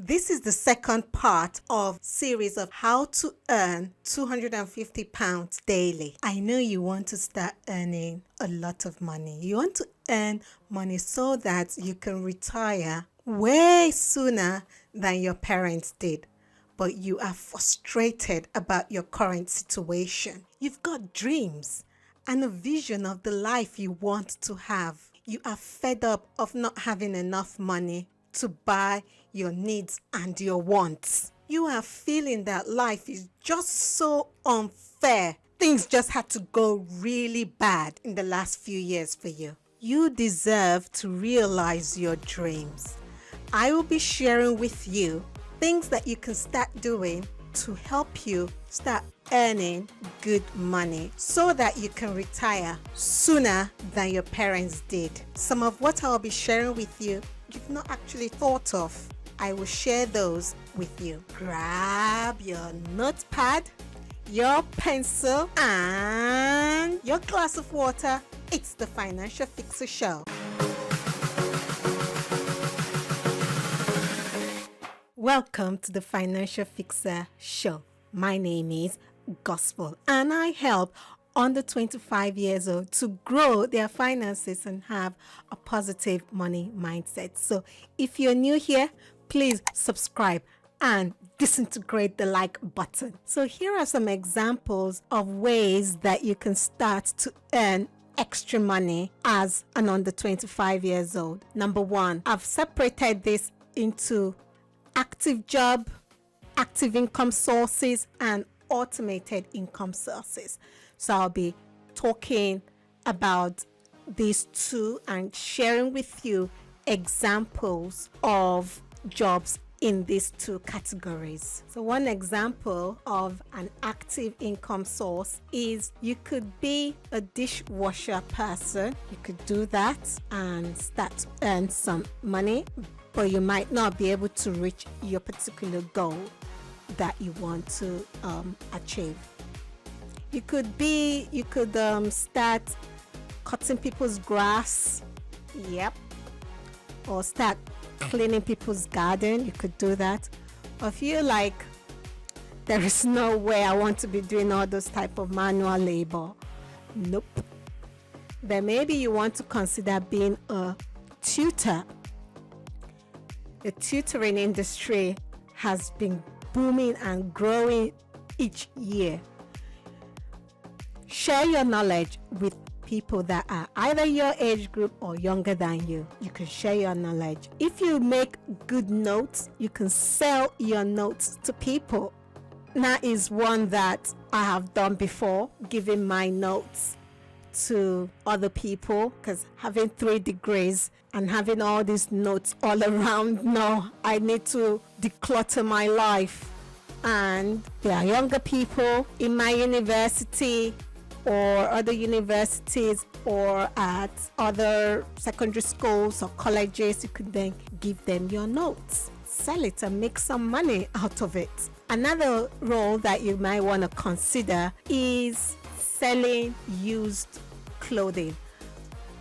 This is the second part of series of how to earn £250 daily. I know you want to start earning a lot of money. You want to earn money so that you can retire way sooner than your parents did. But you are frustrated about your current situation. You've got dreams and a vision of the life you want to have. You are fed up of not having enough money to buy your needs and your wants. You are feeling that life is just so unfair. Things just had to go really bad in the last few years for you. You deserve to realize your dreams. I will be sharing with you things that you can start doing to help you start earning good money so that you can retire sooner than your parents did. Some of what I'll be sharing with you, you've not actually thought of. I will share those with you. Grab your notepad, your pencil, and your glass of water. It's the Financial Fixer Show. Welcome to the Financial Fixer Show. My name is Gospel and I help under 25 years old to grow their finances and have a positive money mindset. So if you're new here, please subscribe and disintegrate the like button. So here are some examples of ways that you can start to earn extra money as an under 25 years old. Number one, I've separated this into active job, active income sources, and automated income sources. So I'll be talking about these two and sharing with you examples of jobs in these two categories. So one example of an active income source is you could be a dishwasher person. You could do that and start to earn some money, but you might not be able to reach your particular goal that you want to achieve. You could start cutting people's grass, or start cleaning people's garden. You could do that. Or if you're like, there is no way I want to be doing all those type of manual labor, nope, then maybe you want to consider being a tutor. The tutoring industry has been booming and growing each year. Share your knowledge with people that are either your age group or younger than you. You can share your knowledge. If you make good notes, you can sell your notes to people. That is one that I have done before, giving my notes to other people, because having 3 degrees and having all these notes all around, no, I need to declutter my life. And there are younger people in my university or other universities or at other secondary schools or colleges. You could then give them your notes, sell it and make some money out of it. Another role that you might want to consider is selling used clothing.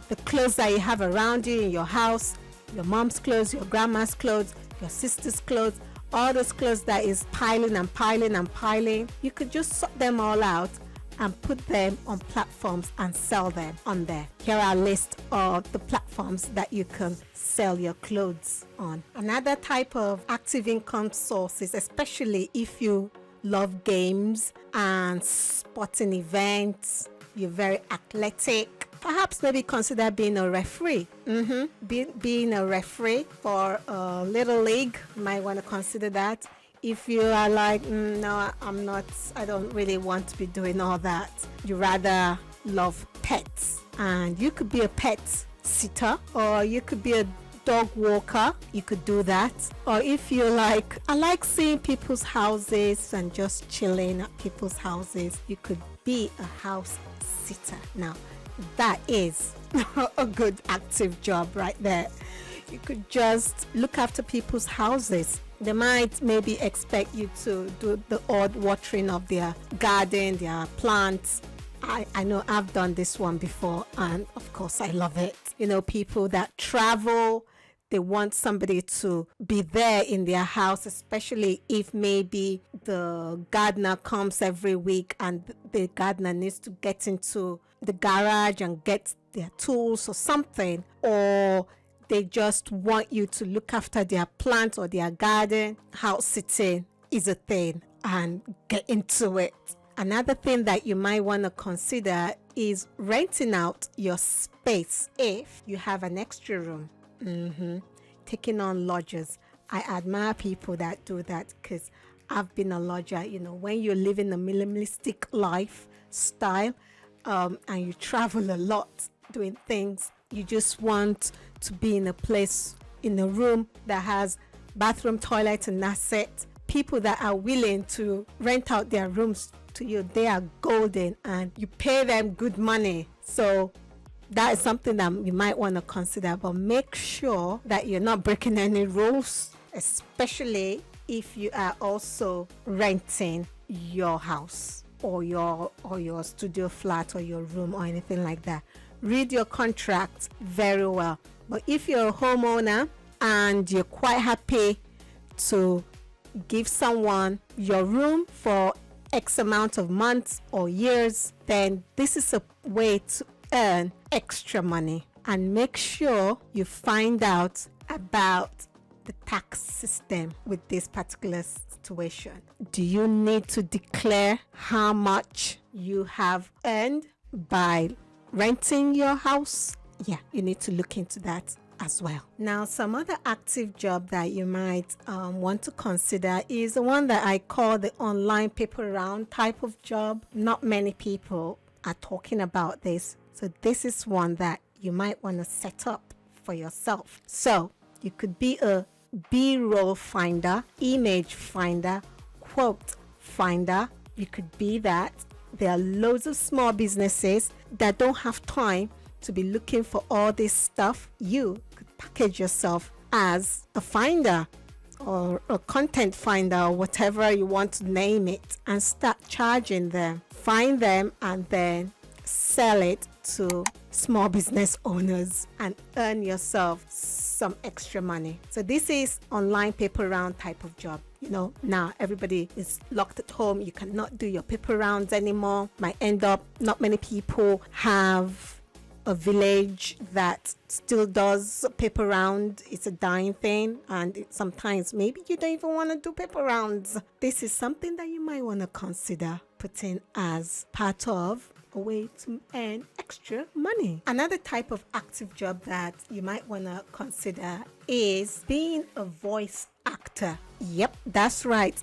The clothes that you have around you in your house, your mom's clothes, your grandma's clothes, your sister's clothes, all those clothes that is piling and piling and piling, you could just sort them all out and put them on platforms and sell them on there. Here are a list of the platforms that you can sell your clothes on. Another type of active income sources, especially if you love games and sporting events, you're very athletic, perhaps maybe consider being a referee. Being a referee for a little league, you might want to consider that. If you are like, no, I don't really want to be doing all that. You rather love pets, and you could be a pet sitter, or you could be a dog walker. You could do that. Or if you like, I like seeing people's houses and just chilling at people's houses, you could be a house sitter. Now, that is a good active job right there. You could just look after people's houses. They might maybe expect you to do the odd watering of their garden, their plants. I know I've done this one before, and of course I love it. You know, people that travel, they want somebody to be there in their house, especially if maybe the gardener comes every week and the gardener needs to get into the garage and get their tools or something, or they just want you to look after their plants or their garden. House sitting is a thing, and get into it. Another thing that you might want to consider is renting out your space if you have an extra room. Taking on lodgers. I admire people that do that, because I've been a lodger. You know, when you're living a minimalistic lifestyle and you travel a lot doing things, you just want to be in a place, in a room that has bathroom, toilet, and that's it. People that are willing to rent out their rooms to you, they are golden, and you pay them good money. So that is something that you might want to consider, but make sure that you're not breaking any rules, especially if you are also renting your house or your studio flat or your room or anything like that. Read your contract very well. But if you're a homeowner and you're quite happy to give someone your room for X amount of months or years, then this is a way to earn extra money. And make sure you find out about the tax system with this particular situation. Do you need to declare how much you have earned by renting your house? Yeah, you need to look into that as well. Now, some other active job that you might want to consider is the one that I call the online paper round type of job. Not many people are talking about this, so this is one that you might want to set up for yourself. So you could be a B-roll finder, image finder, quote finder. You could be that. There are loads of small businesses that don't have time to be looking for all this stuff. You could package yourself as a finder or a content finder or whatever you want to name it, and start charging them. Find them and then sell it to small business owners and earn yourself some extra money. So this is online paper round type of job. You know, now everybody is locked at home. You cannot do your paper rounds anymore. Might end up, not many people have a village that still does paper round. It's a dying thing, and sometimes maybe you don't even want to do paper rounds. This is something that you might want to consider putting as part of a way to earn extra money. Another type of active job that you might want to consider is being a voice actor. Yep, that's right.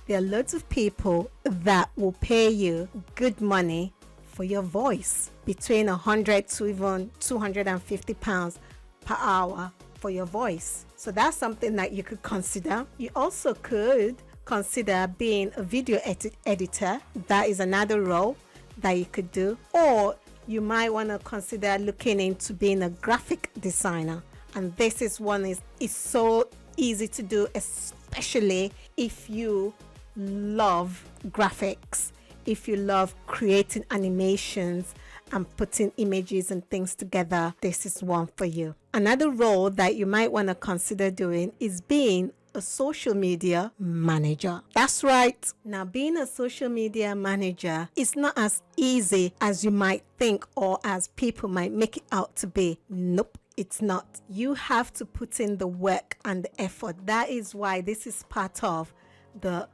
There are lots of people that will pay you good money for your voice, between 100 to even 250 pounds per hour for your voice. So that's something that you could consider. You also could consider being a video editor. That is another role that you could do. Or you might want to consider looking into being a graphic designer. And this is one is so easy to do, especially if you love graphics, if you love creating animations and putting images and things together. This is one for you. Another role that you might want to consider doing is being a social media manager. That's right. Now, being a social media manager is not as easy as you might think or as people might make it out to be. Nope, it's not. You have to put in the work and the effort. That is why this is part of the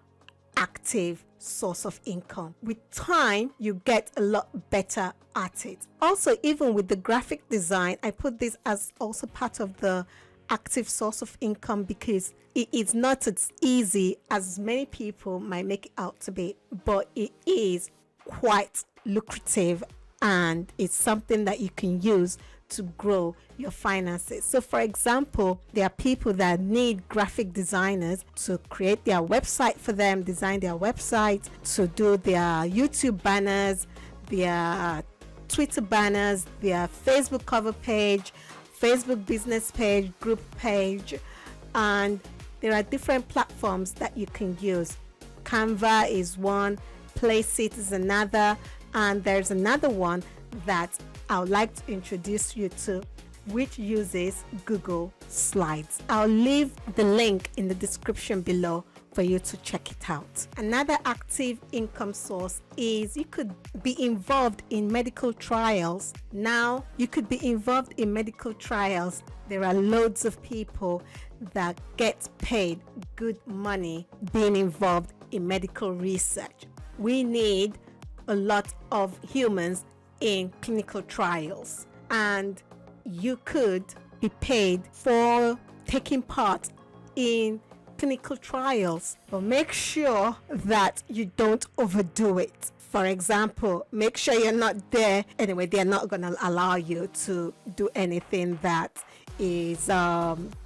active source of income. With time, you get a lot better at it. Also, even with the graphic design, I put this as also part of the active source of income because it is not as easy as many people might make it out to be, but it is quite lucrative and it's something that you can use to grow your finances. So for example, there are people that need graphic designers to create their website for them, design their website, to do their YouTube banners, their Twitter banners, their Facebook cover page, Facebook business page, group page, and there are different platforms that you can use. Canva is one, Placeit is another, and there's another one that I would like to introduce you to which uses Google Slides. I'll leave the link in the description below for you to check it out. Another active income source is you could be involved in medical trials. Now, you could be involved in medical trials. There are loads of people that get paid good money being involved in medical research. We need a lot of humans in clinical trials, and you could be paid for taking part in clinical trials, but make sure that you don't overdo it. For example, make sure you're not there. Anyway, they're not going to allow you to do anything that is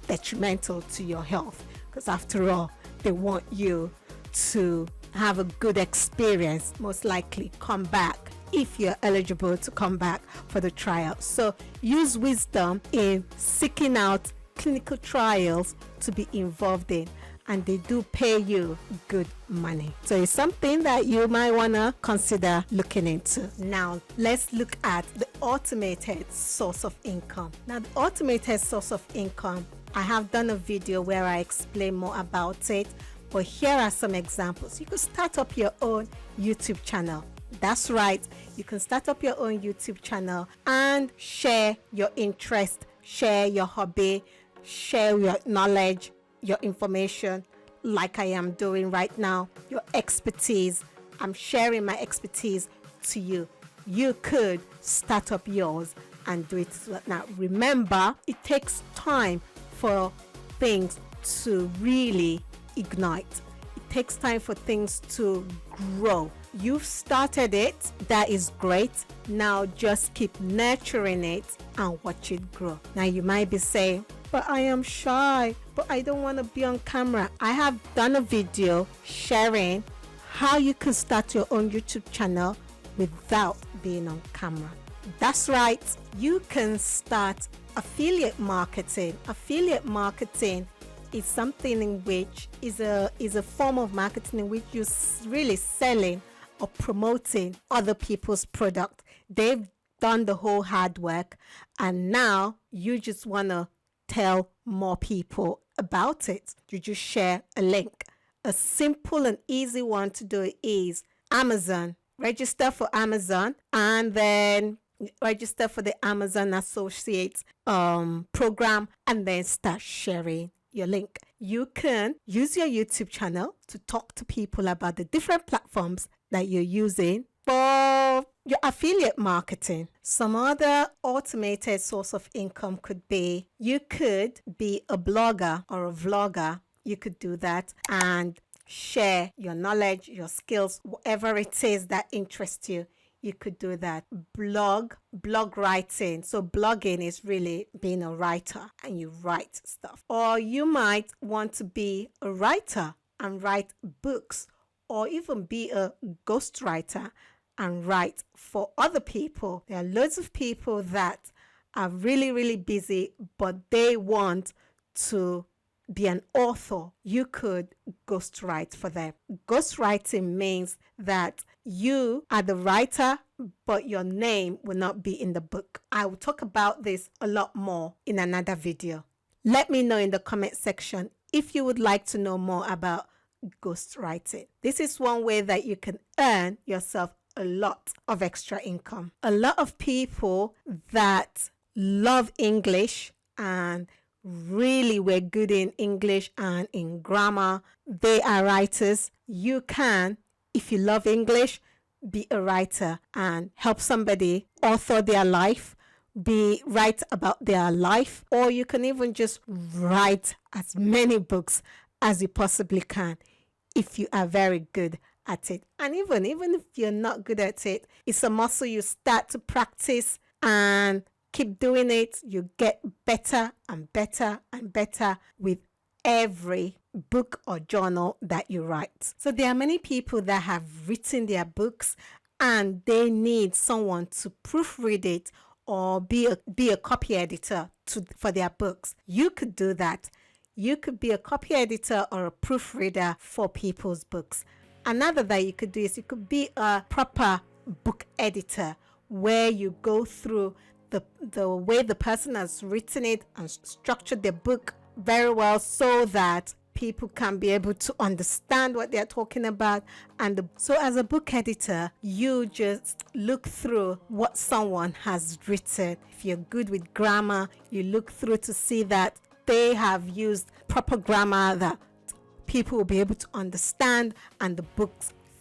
detrimental to your health, because after all, they want you to have a good experience, most likely come back if you're eligible to come back for the trial. So use wisdom in seeking out clinical trials to be involved in, and they do pay you good money. So it's something that you might want to consider looking into. Now, let's look at the automated source of income. Now, the automated source of income, I have done a video where I explain more about it, but here are some examples. You could start up your own YouTube channel. That's right, you can start up your own YouTube channel and share your interest, share your hobby, share your knowledge, your information, like I am doing right now, your expertise. I'm sharing my expertise to you. You could start up yours and do it. Now, remember, it takes time for things to really ignite. It takes time for things to grow. You've started it, that is great. Now just keep nurturing it and watch it grow. Now you might be saying, but I am shy, but I don't want to be on camera. I have done a video sharing how you can start your own YouTube channel without being on camera. That's right, you can start affiliate marketing. Affiliate marketing is something in which is a form of marketing in which you're really selling or promoting other people's product. They've done the whole hard work, and now you just want to tell more people about it. You just share a link. A simple and easy one to do is Amazon. Register for Amazon and then register for the Amazon Associates program, and then start sharing your link. You can use your YouTube channel to talk to people about the different platforms that you're using for your affiliate marketing. Some other automated source of income could be, you could be a blogger or a vlogger. You could do that and share your knowledge, your skills, whatever it is that interests you. You could do that. Blog writing. So blogging is really being a writer and you write stuff. Or you might want to be a writer and write books, or even be a ghostwriter and write for other people. There are loads of people that are really, really busy, but they want to be an author. You could ghostwrite for them. Ghostwriting means that you are the writer, but your name will not be in the book. I will talk about this a lot more in another video. Let me know in the comment section if you would like to know more about ghostwriting. This is one way that you can earn yourself a lot of extra income. A lot of people that love English and really were good in English and in grammar, they are writers. You can, if you love English, be a writer and help somebody author their life, write about their life, or you can even just write as many books as you possibly can if you are very good at it. And even if you're not good at it, it's a muscle you start to practice and keep doing it. You get better and better and better with every book or journal that you write. So there are many people that have written their books and they need someone to proofread it or be a copy editor for their books. You could do that. You could be a copy editor or a proofreader for people's books. Another that you could do is you could be a proper book editor where you go through the way the person has written it and structured their book very well, so that people can be able to understand what they're talking about. And so as a book editor, you just look through what someone has written. If you're good with grammar, you look through to see that they have used proper grammar that people will be able to understand, and the book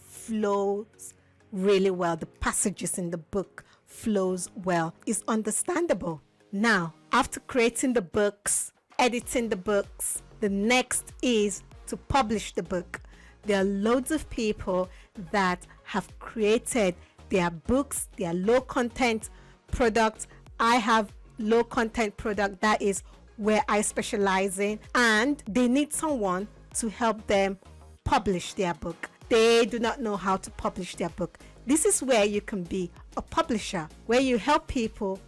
flows really well. The passages in the book flows well. It's understandable. Now, after creating the books, editing the books, the next is to publish the book. There are loads of people that have created their books, their low content products. I have low content product, that is where I specialize in, and they need someone to help them publish their book. They do not know how to publish their book. This is where you can be a publisher, where you help people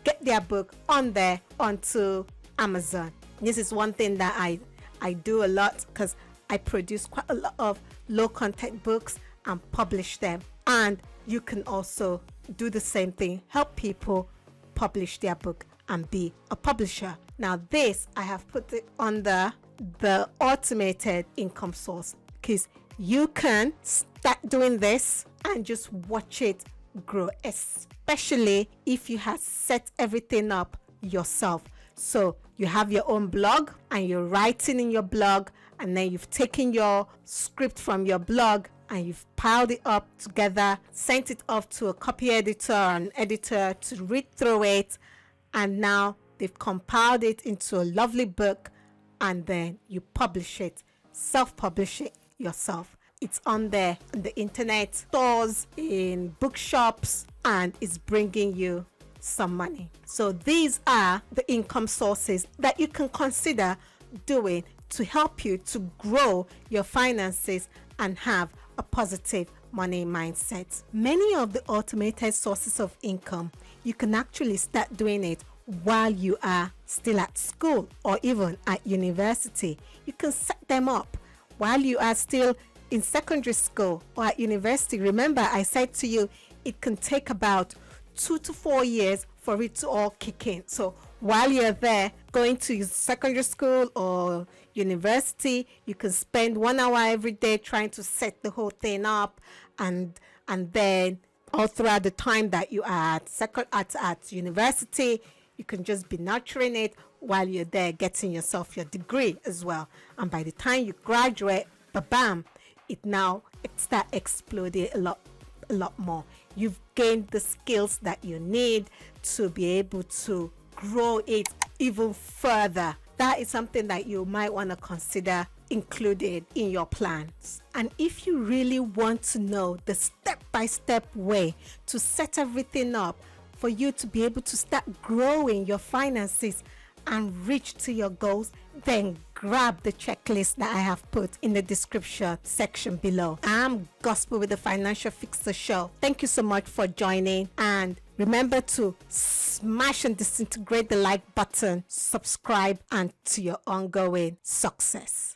get their book on there onto Amazon. This is one thing that I do a lot, because I produce quite a lot of low content books and publish them. And you can also do the same thing, help people publish their book and be a publisher. Now this, I have put it under the automated income source, because you can start doing this and just watch it grow, especially if you have set everything up yourself. So you have your own blog and you're writing in your blog, and then you've taken your script from your blog and you've piled it up together, sent it off to a copy editor or an editor to read through it, and now they've compiled it into a lovely book, and then you publish it, self-publish it yourself. It's on there on the internet, stores, in bookshops, and it's bringing you some money. So these are the income sources that you can consider doing to help you to grow your finances and have a positive money mindset. Many of the automated sources of income, you can actually start doing it while you are still at school or even at university. You can set them up while you are still in secondary school or at university. Remember, I said to you, it can take about 2 to 4 years for it to all kick in. So while you're there going to secondary school or university, you can spend 1 hour every day trying to set the whole thing up, and then all throughout the time that you are at university, you can just be nurturing it while you're there getting yourself your degree as well. And by the time you graduate, bam, it start exploding a lot more. You've gained the skills that you need to be able to grow it even further. That is something that you might want to consider included in your plans. And if you really want to know the step-by-step way to set everything up for you to be able to start growing your finances and reach to your goals, then grab the checklist that I have put in the description section below. I'm Gospel with the Financial Fixer Show. Thank you so much for joining, and remember to smash and disintegrate the like button, subscribe, and to your ongoing success.